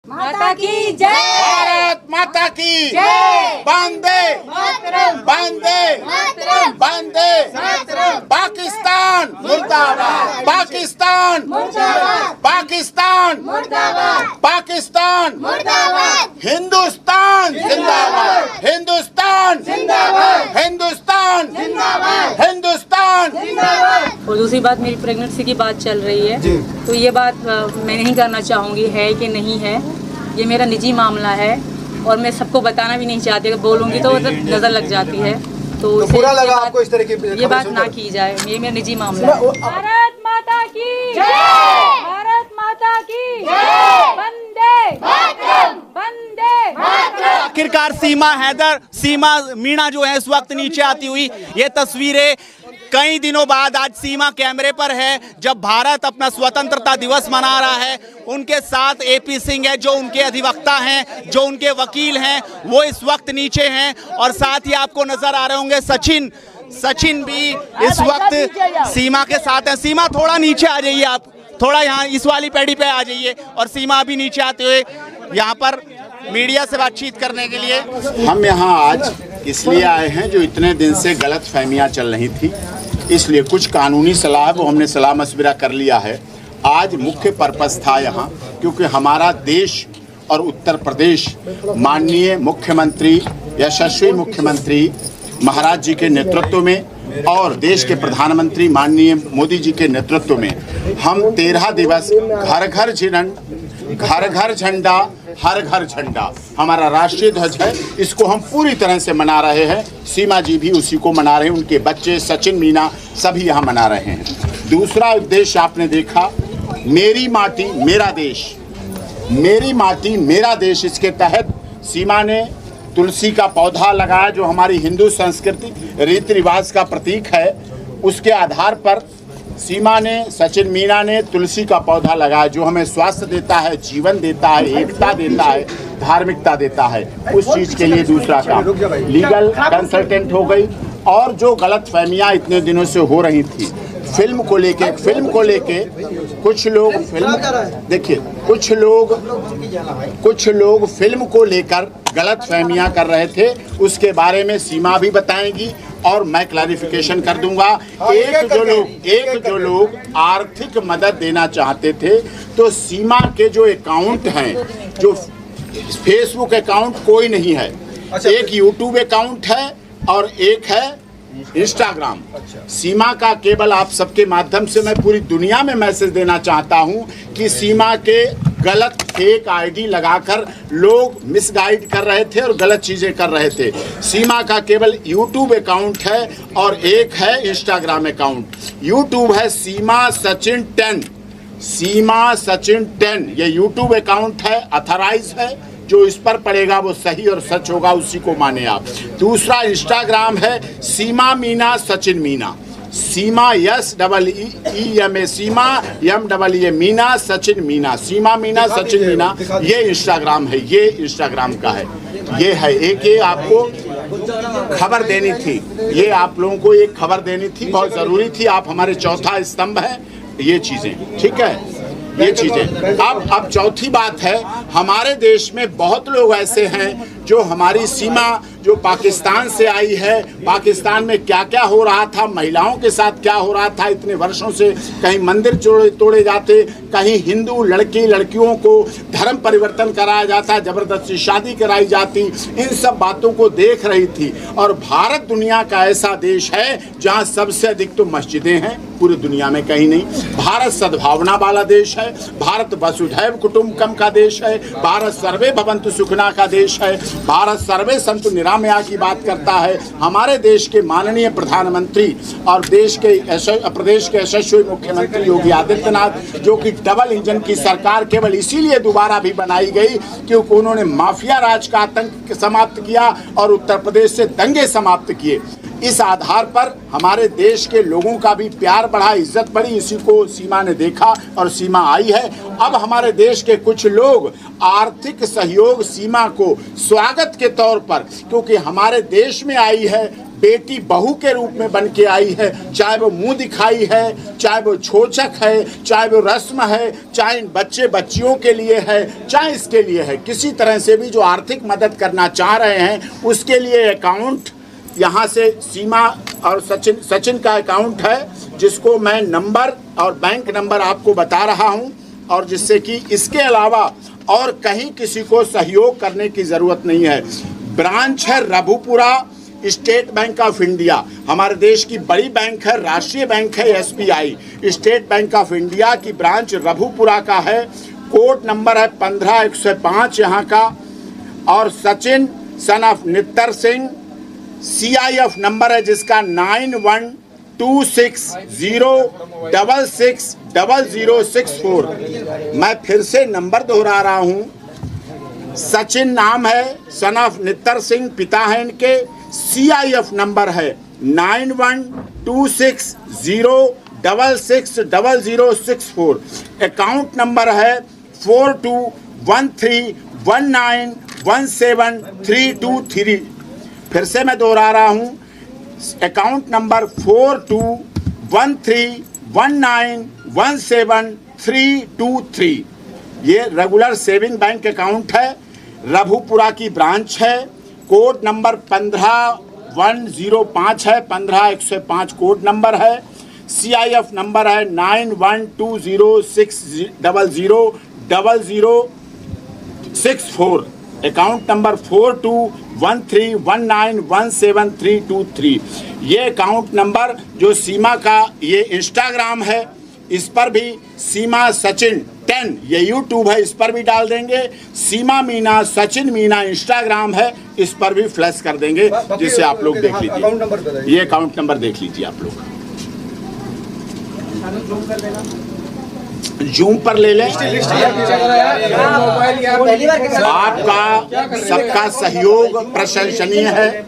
माता की जय। भारत माता की जय। वंदे वंदे वंदे पाकिस्तान मुर्दाबाद, पाकिस्तान मुर्दाबाद, पाकिस्तान मुर्दाबाद, पाकिस्तान मुर्दाबाद, हिंदुस्तान जिंदाबाद, हिंदुस्तान जिंदाबाद, हिंदुस्तान जिंदाबाद, हिंदुस्तान। जिंदाबाद। और दूसरी बात, मेरी प्रेगनेंसी की बात चल रही है, तो ये बात मैं नहीं करना चाहूँगी है कि नहीं है, ये मेरा निजी मामला है और मैं सबको बताना भी नहीं चाहती। अगर बोलूँगी तो नज़र लग जाती है, तो बुरा लगा आपको इस तरह की ये बात ना की जाए। ये मेरा निजी मामला है। भारत माता की जय। भारत माता की जय। वंदे मातरम, वंदे मातरम। आखिरकार सीमा मीणा जो है इस वक्त नीचे आती हुई, ये तस्वीरें कई दिनों बाद आज सीमा कैमरे पर है, जब भारत अपना स्वतंत्रता दिवस मना रहा है। उनके साथ एपी सिंह है जो उनके अधिवक्ता हैं, जो उनके वकील हैं, वो इस वक्त नीचे हैं। और साथ ही आपको नजर आ रहे होंगे सचिन भी इस वक्त सीमा के साथ हैं। सीमा थोड़ा नीचे आ जाइए, आप थोड़ा यहाँ इस वाली पैड़ी पे आ जाइए। और सीमा भी नीचे आते हुए यहाँ पर मीडिया से बातचीत करने के लिए। हम यहाँ आज इसलिए आए हैं जो इतने दिन से गलत फहमियाँ चल रही थी, इसलिए कुछ कानूनी सलाह वो हमने सलाह मशविरा कर लिया है। आज मुख्य पर्पस था यहाँ, क्योंकि हमारा देश और उत्तर प्रदेश माननीय मुख्यमंत्री, यशस्वी मुख्यमंत्री महाराज जी के नेतृत्व में और देश के प्रधानमंत्री माननीय मोदी जी के नेतृत्व में हम 13 दिवस घर घर झंडा हर घर झंडा हमारा राष्ट्रीय ध्वज है, इसको हम पूरी तरह से मना रहे हैं। सीमा जी भी उसी को मना रहे हैं, उनके बच्चे सचिन मीना सभी यहाँ मना रहे हैं। दूसरा उद्देश्य आपने देखा, मेरी माटी मेरा देश, मेरी माटी मेरा देश, इसके तहत सीमा ने तुलसी का पौधा लगाया जो हमारी हिंदू संस्कृति रीति रिवाज का प्रतीक है। उसके आधार पर सीमा ने, सचिन मीना ने तुलसी का पौधा लगाया जो हमें स्वास्थ्य देता है, जीवन देता है, एकता देता है, धार्मिकता देता है। उस चीज़ के लिए दूसरा काम लीगल कंसल्टेंट हो गई। और जो गलत फहमियाँ इतने दिनों से हो रही थी फिल्म को लेके कुछ लोग देखिए कुछ लोग फिल्म को लेकर गलत फहमियाँ कर रहे थे, उसके बारे में सीमा भी बताएंगी और मैं क्लैरिफिकेशन कर दूंगा। एक जो लोग आर्थिक मदद देना चाहते थे, तो सीमा के जो अकाउंट हैं, जो फेसबुक अकाउंट कोई नहीं है, एक यूट्यूब अकाउंट है और एक है इंस्टाग्राम। सीमा का केवल आप सबके माध्यम से मैं पूरी दुनिया में मैसेज देना चाहता हूं कि सीमा के गलत फेक आईडी लगाकर लोग मिसगाइड कर रहे थे और गलत चीज़ें कर रहे थे। सीमा का केवल यूट्यूब अकाउंट है और एक है इंस्टाग्राम अकाउंट। यूट्यूब है सीमा सचिन 10, सीमा सचिन 10 ये यूट्यूब अकाउंट है, अथराइज है। जो इस पर पड़ेगा वो सही और सच होगा, उसी को माने आप। दूसरा इंस्टाग्राम है सीमा मीना सचिन मीना, सीमा SEEMA, सीमा MEE मीना सचिन मीना, सीमा मीना सचिन मीना, ये इंस्टाग्राम है, ये इंस्टाग्राम का है। ये है एक, ये आपको खबर देनी थी, ये आप लोगों को एक खबर देनी थी, बहुत ज़रूरी थी। आप हमारे चौथा स्तंभ है, ये चीज़ें ठीक है, ये चीज़ें। अब चौथी बात है, हमारे देश में बहुत लोग ऐसे हैं जो हमारी सीमा जो पाकिस्तान से आई है, पाकिस्तान में क्या क्या हो रहा था, महिलाओं के साथ क्या हो रहा था इतने वर्षों से, कहीं मंदिर तोड़े जाते, कहीं हिंदू लड़कियों को धर्म परिवर्तन कराया जाता, जबरदस्ती शादी कराई जाती, इन सब बातों को देख रही थी। और भारत दुनिया का ऐसा देश है जहाँ सबसे अधिक तो मस्जिदें हैं, पूरी दुनिया में कहीं नहीं। भारत सद्भावना वाला देश है, भारत वसुधैव कुटुंबकम का देश है, भारत सर्वे भवन्तु सुखिनः का देश है, भारत सर्वे सन्तु निरामया की बात करता है। हमारे देश के माननीय प्रधानमंत्री और प्रदेश के यशस्वी मुख्यमंत्री योगी आदित्यनाथ, जो कि डबल इंजन की सरकार केवल इसीलिए दोबारा भी बनाई गई क्योंकि उन्होंने माफिया राज का आतंक समाप्त किया और उत्तर प्रदेश से दंगे समाप्त किए। इस आधार पर हमारे देश के लोगों का भी प्यार बढ़ा, इज्जत बढ़ी, इसी को सीमा ने देखा और सीमा आई है। अब हमारे देश के कुछ लोग आर्थिक सहयोग सीमा को स्वागत के तौर पर, क्योंकि हमारे देश में आई है, बेटी बहू के रूप में बन के आई है, चाहे वो मुंह दिखाई है, चाहे वो छोचक है, चाहे वो रस्म है, चाहे बच्चे बच्चियों के लिए है, चाहे इसके लिए है, किसी तरह से भी जो आर्थिक मदद करना चाह रहे हैं उसके लिए अकाउंट यहाँ से सीमा और सचिन का अकाउंट है, जिसको मैं नंबर और बैंक नंबर आपको बता रहा हूँ, और जिससे कि इसके अलावा और कहीं किसी को सहयोग करने की ज़रूरत नहीं है। ब्रांच है Raghupura, State Bank of India, हमारे देश की बड़ी बैंक है, राष्ट्रीय बैंक है SBI. State Bank of India की ब्रांच रघुपुरा का है, कोड नंबर है 15105 यहाँ का। और Sachin son of Nittar Singh, CIF number है जिसका 9126060064। मैं फिर से नंबर दोहरा रहा हूँ, सचिन नाम है, सन ऑफ नित्तर सिंह पिता है इनके, CIF नंबर है 9126060064। अकाउंट नंबर है 421319173223। फिर से मैं दोहरा रहा हूँ, अकाउंट नंबर 421319173223। ये रेगुलर सेविंग बैंक अकाउंट है, रघुपुरा की ब्रांच है, कोड नंबर 15105 है, 15105 कोड नंबर है। CIF नंबर है 9120600064। Account number 421319173223। ये अकाउंट नंबर जो सीमा का ये इंस्टाग्राम है, इस पर भी सीमा सचिन 10 ये यूट्यूब है, इस पर भी डाल देंगे। सीमा मीना सचिन मीना इंस्टाग्राम है, इस पर भी फ्लैश कर देंगे, जिसे आप लोग देख लीजिए। ये अकाउंट नंबर देख लीजिए आप लोग, जूम पर ले लें। आपका सबका सहयोग प्रशंसनीय है,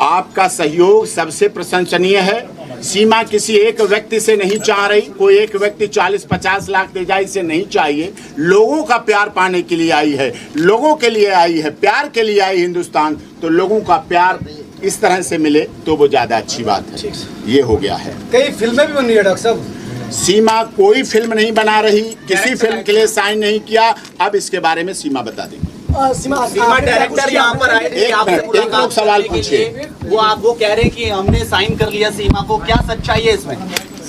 आपका सहयोग सबसे प्रशंसनीय है। सीमा किसी एक व्यक्ति से नहीं चाह रही, कोई एक व्यक्ति 40-50 लाख दे जाए, इसे नहीं चाहिए। लोगों का प्यार पाने के लिए आई है, लोगों के लिए आई है, प्यार के लिए आई हिंदुस्तान, तो लोगों का प्यार इस तरह से मिले तो वो ज्यादा अच्छी बात है। ये हो गया है। कई फिल्में भी बन रही है डॉक्टर साहब। सीमा कोई फिल्म नहीं बना रही, किसी फिल्म के लिए साइन नहीं किया। अब इसके बारे में सीमा बता देंगी। सीमा डायरेक्टर यहाँ पर आए थे, आपसे एक लोग सवाल पूछिए। वो कह रहे हैं कि हमने साइन कर लिया सीमा को, क्या सच्चाई है इसमें?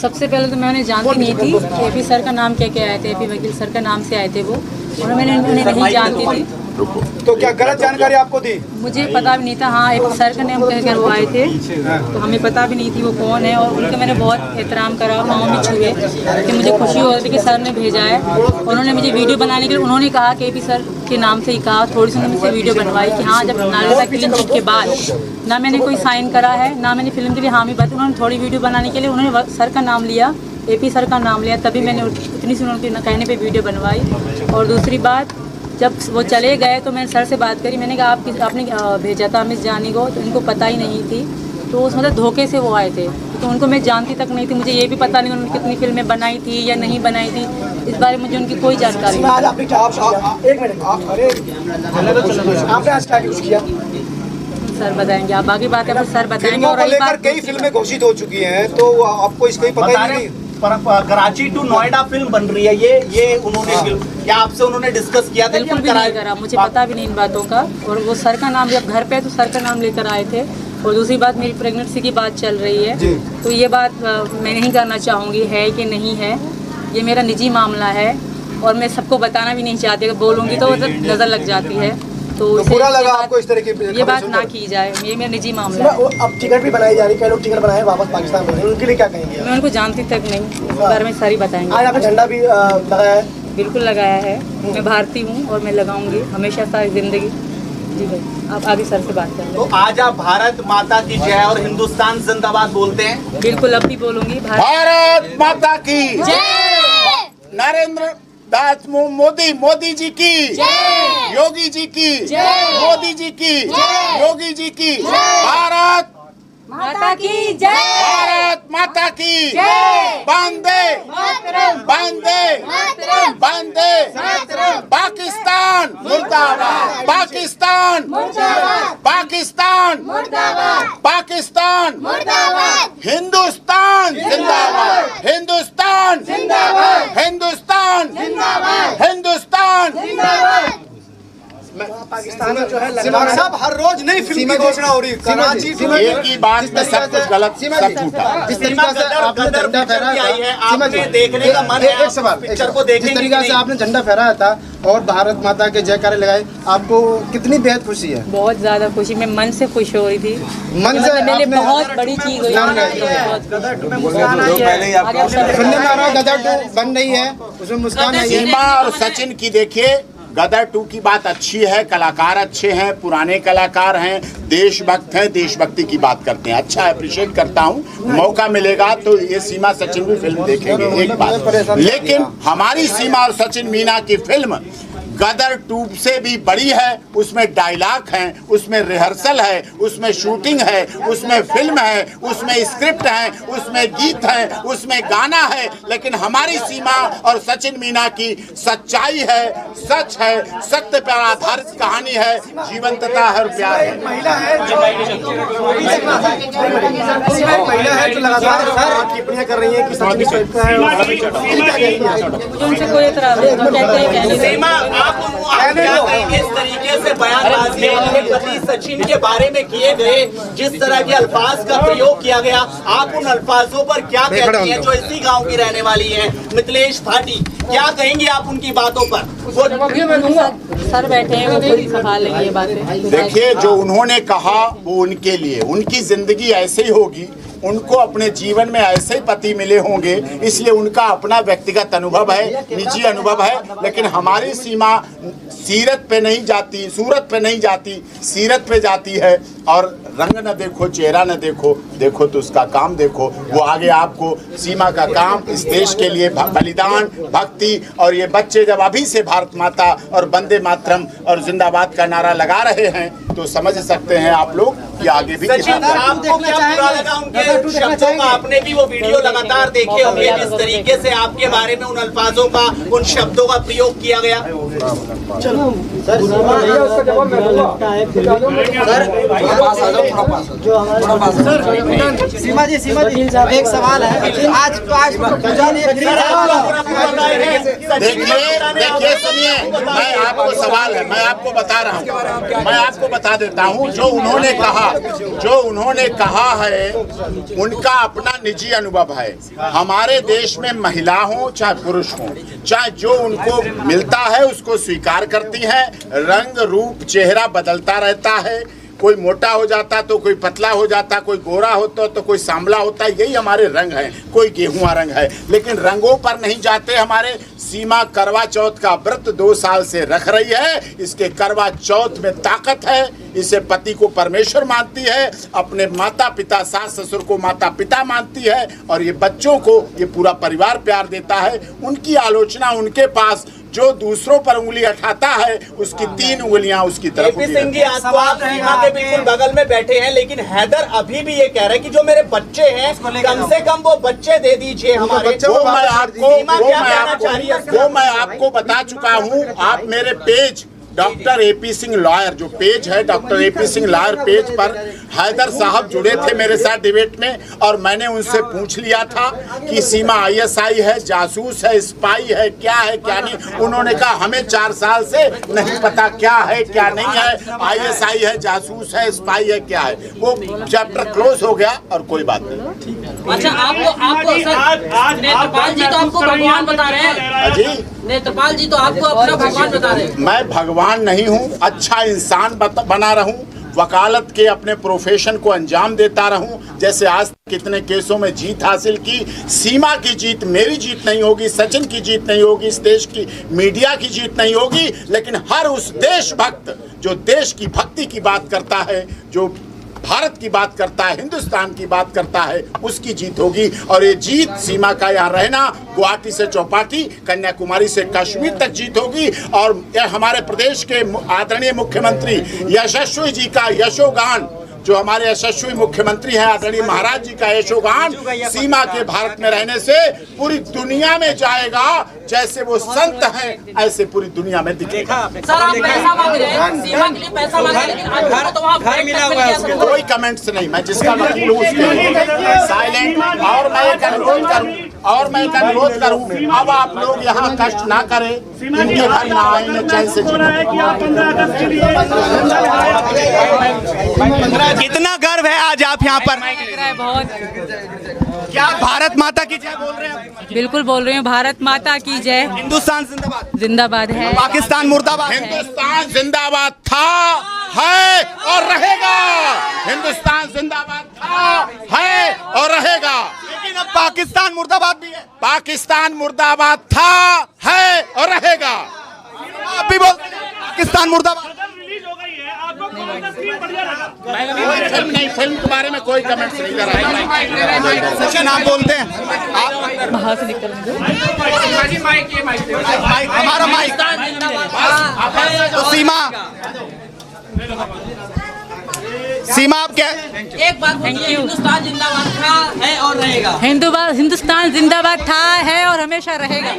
सबसे पहले तो मैं उन्हें जानती नहीं थी। एपी सर का नाम क्या क्या आए थे, एपी वकील सर का नाम से आए थे वो, और मैंने उन्हें नहीं जानती थी। तो क्या गलत जानकारी आपको दी? मुझे पता भी नहीं था। हाँ, एपी सर का नाम कहकर वो आए थे, तो हमें पता भी नहीं थी वो कौन है। और उनका मैंने बहुत एहतराम करा, पाँव भी छुए कि मुझे खुशी हो रही थी कि सर ने भेजा है। उन्होंने मुझे वीडियो बनाने के लिए उन्होंने कहा कि एपी सर के नाम से ही कहा। थोड़ी सी मुझसे वीडियो बनवाई कि हाँ, जब नालंदा क्लीन चिट के बाद ना मैंने कोई साइन करा है, ना मैंने फिल्म के लिए हामी बात। उन्होंने थोड़ी वीडियो बनाने के लिए उन्होंने सर का नाम लिया, एपी सर का नाम लिया, तभी मैंने उतनी सी उनके कहने पे वीडियो बनवाई। और दूसरी बात, जब वो चले गए तो मैंने सर से बात करी। मैंने कहा आपने भेजा था मिस जानी को, तो इनको पता ही नहीं थी। तो उस मतलब धोखे से वो आए थे, तो उनको मैं जानती तक नहीं थी। मुझे ये भी पता नहीं उन्होंने कितनी फिल्में बनाई थी या नहीं बनाई थी, इस बारे में मुझे उनकी कोई जानकारी नहीं। सर बताएंगे, आप बाकी बात है सर बताएंगे। और रही बात, कई फिल्में घोषित हो चुकी हैं, तो आपको इसका पता ही नहीं। कराची टू नोएडा फिल्म बन रही है, ये उन्होंने क्या आपसे उन्होंने डिस्कस किया था? बिल्कुल भी नहीं करा, मुझे पता भी नहीं इन बातों का। और वो सर का नाम, जब घर पे तो सर का नाम लेकर आए थे। और दूसरी बात, मेरी प्रेगनेंसी की बात चल रही है, तो ये बात मैं नहीं करना चाहूँगी है कि नहीं है। ये मेरा निजी मामला है और मैं सबको बताना भी नहीं चाहती। अगर बोलूँगी तो नज़र लग जाती है, तो बुरा लगा आपको इस तरह की ये बात ना की जाए। ये मेरा निजी मामला है। अब टिकट भी बनाई जा रही है, कई लोग टिकट बनाए वापस पाकिस्तान में, उनके लिए क्या कहेंगे? मैं उनको जानती तक नहीं, इस बारे में सारी बताएंगे। आज आपने झंडा भी लगाया है? बिल्कुल लगाया है, मैं भारतीय हूँ और मैं लगाऊंगी हमेशा सारी जिंदगी। जी भाई, आप आगे सर से बात कर लें। तो आज आप भारत माता की जय और हिंदुस्तान जिंदाबाद बोलते हैं? बिल्कुल, अब भी बोलूंगी। भारत माता की जय। नरेंद्र दास मोदी जी की जय। योगी जी की जय। मोदी जी की जय। योगी जी की भारत माता की जय। भारत माता की जय। वंदे वंदे वंदे पाकिस्तान मुर्दाबाद, पाकिस्तान मुर्दाबाद, पाकिस्तान पाकिस्तान मुर्दाबाद, पाकिस्तान मुर्दाबाद, हिंदुस्तान जिंदाबाद, हिंदुस्तान जिंदाबाद, हिंदुस्तान जिंदाबाद, हिंदुस्तान जिंदाबाद। पाकिस्तान में जो है साहब हर रोज नई फिल्म की घोषणा हो रही है। कराची एक ही बात में सब कुछ गलत, सब झूठा। जिस तरीके से आपने झंडा फहराया था, आपने देखने का मन है, एक सवाल, पिक्चर को देखेंगे जिस तरीके से आपने झंडा फहराया था और भारत माता के जयकारे लगाए, आपको कितनी बेहद खुशी है? बहुत ज़्यादा खुशी, मैं मन से खुश हो रही थी। मन से मेरे लिए आपने बहुत बड़ी चीज़ हुई नाम लिया। सुनने में आ रहा है गदर 2 बन रही है, उसमें मुस्कान आई है। सीमा और सचिन की देखिए, गदर 2 की बात अच्छी है, कलाकार अच्छे हैं, पुराने कलाकार हैं, देशभक्त हैं, देशभक्ति की बात करते हैं, अच्छा अप्रिशिएट करता हूं। मौका मिलेगा तो ये सीमा सचिन भी फिल्म देखेंगे, एक बात। लेकिन हमारी सीमा और सचिन मीना की फिल्म गदर 2 से भी बड़ी है। उसमें डायलॉग हैं, उसमें रिहर्सल है, उसमें शूटिंग है, उसमें फिल्म है, उसमें स्क्रिप्ट है, उसमें गीत है, उसमें गाना है। लेकिन हमारी सीमा और सचिन मीना की सच्चाई है, सच है, सत्य पर आधारित कहानी है, जीवंतता है और प्यार है। महिला है जो लगातार टिप्पणियां कर रही है कि सचिन टाइप का है। मुझे उनसे कोई एतराज नहीं, वो कहते हैं कहने दो। सीमा, आप क्या कहेंगे इस तरीके से बयानबाजी अपने पति सचिन के बारे में किए गए, जिस तरह के अल्फाज का प्रयोग किया गया, आप उन अल्फाजों पर क्या कहती हैं जो इसी गांव की रहने वाली है, मिथिलेश भाटी, क्या कहेंगे आप उनकी बातों पर? सर बैठे हैं, वो खुद संभाल लेंगे ये बातें। देखिए, जो उन्होंने कहा वो उनके लिए, उनकी जिंदगी ऐसे ही होगी, उनको अपने जीवन में ऐसे ही पति मिले होंगे, इसलिए उनका अपना व्यक्तिगत अनुभव है, निजी अनुभव है। लेकिन हमारी सीमा सीरत पे नहीं जाती, सूरत पे नहीं जाती, सीरत पे जाती है। और रंग न देखो, चेहरा न देखो, देखो तो उसका काम देखो। वो आगे आपको सीमा का काम, इस देश के लिए बलिदान, भक्ति, और ये बच्चे जब अभी से भारत माता और वंदे मातरम और जिंदाबाद का नारा लगा रहे हैं तो समझ सकते हैं आप लोग कि आगे भी सचिन, आपको क्या बुरा लगा उनके शब्दों का? आपने भी वो वीडियो लगातार देखे होंगे, जिस तरीके से आपके बारे में उन अल्फाजों का, उन शब्दों का प्रयोग किया गया। सीमा जी एक सवाल है, आज पूजा देखिए सुनिए, मैं आपको सवाल है, मैं आपको बता रहा हूँ, मैं आपको बता देता हूँ। जो उन्होंने कहा है उनका अपना निजी अनुभव है। हमारे देश में महिला हो चाहे पुरुष हो, चाहे जो उनको मिलता है उसको स्वीकार करती है। रंग रूप चेहरा बदलता रहता है, कोई मोटा हो जाता तो कोई पतला हो जाता, कोई गोरा होता तो कोई सांवला होता, यही हमारे रंग है, कोई गेहुआ रंग है। लेकिन रंगों पर नहीं जाते। हमारे सीमा करवा चौथ का व्रत 2 साल से रख रही है। इसके करवा चौथ में ताकत है, इसे पति को परमेश्वर मानती है, अपने माता पिता सास ससुर को माता पिता मानती है, और ये बच्चों को ये पूरा परिवार प्यार देता है। उनकी आलोचना उनके पास, जो दूसरों पर उंगली उठाता है उसकी 3 उंगलियां उसकी तरफ। एपी सिंह जी, आज तो आप सीमा के बिल्कुल बगल में बैठे हैं, लेकिन हैदर अभी भी ये कह रहे हैं कि जो मेरे बच्चे हैं कम से कम वो बच्चे दे दीजिए हमारे। वो मैं आपको बता चुका हूँ। आप मेरे page doctor AP Singh lawyer, जो पेज है doctor AP Singh lawyer page पर हैदर साहब जुड़े थे मेरे साथ डिबेट में, और मैंने उनसे पूछ लिया था कि सीमा ISI है, जासूस है, स्पाई है, क्या है क्या नहीं। उन्होंने कहा हमें 4 साल से नहीं पता क्या है क्या नहीं है, ISI है, जासूस है, स्पाई है, क्या है। वो चैप्टर क्लोज हो गया और कोई बात नहीं। अच्छा, आपको सर नेत्रपाल जी तो आपको भगवान बता रहे हैं। जी, नेत्रपाल जी तो आपको अपना भगवान बता रहे हैं। मैं भगवान नहीं हूँ, अच्छा इंसान बना रहूं, वकालत के अपने प्रोफेशन को अंजाम देता रहूं। जैसे आज कितने केसों में जीत हासिल की। सीमा की जीत मेरी जीत नहीं होगी, सचिन की जीत नहीं होगी, इस देश की मीडिया की जीत नहीं होगी, लेकिन हर उस देशभक्त जो देश की भक्ति की बात करता है, जो भारत की बात करता है, हिंदुस्तान की बात करता है, उसकी जीत होगी। और ये जीत सीमा का यहाँ रहना, गुवाहाटी से चौपाटी, कन्याकुमारी से कश्मीर तक जीत होगी। और हमारे प्रदेश के आदरणीय मुख्यमंत्री यशस्वी जी का यशोगान जो हमारे यशस्वी मुख्यमंत्री हैं आदरणीय महाराज जी का यशोगान सीमा के भारत में रहने से पूरी दुनिया में जाएगा। जैसे वो संत हैं ऐसे पूरी दुनिया में दिखेगा। सर आप पैसा मांग रहे हैं, सीमा के लिए पैसा मांग रहे हैं, लेकिन आज तो वहाँ घर मिला हुआ है उसको। कोई कमेंट्स नहीं, मैं जिसका वकील हूँ उसके साइलेंट। और मैं एक अनुरोध करूँ अब आप लोग यहाँ कष्ट ना करें, इनके घर ना आए, चैन से कितना गर्व है आज आप यहाँ पर। लग रहा है बहुत। क्या भारत माता की जय बोल रहे हैं? बिल्कुल बोल रही हूँ, भारत माता की जय। हिंदुस्तान जिंदाबाद। जिंदाबाद है। पाकिस्तान मुर्दाबाद है। हिंदुस्तान जिंदाबाद था, है और रहेगा। हिंदुस्तान जिंदाबाद था, है और रहेगा। लेकिन अब पाकिस्तान मुर्दाबाद भी है। पाकिस्तान मुर्दाबाद था, है और रहेगा। आप भी बोल पाकिस्तान मुर्दाबाद। फिल्म नहीं, फिल्म के बारे में कोई कमेंट्स नहीं कर रहा। सेशन आप बोलते हैं, आप बाहर से निकलेंगे। हमारा माइक तो सीमा आप क्या एक बात बोलिए, हिंदुस्तान जिंदाबाद था, है और रहेगा। हिंदुस्तान जिंदाबाद था, है और हमेशा रहेगा।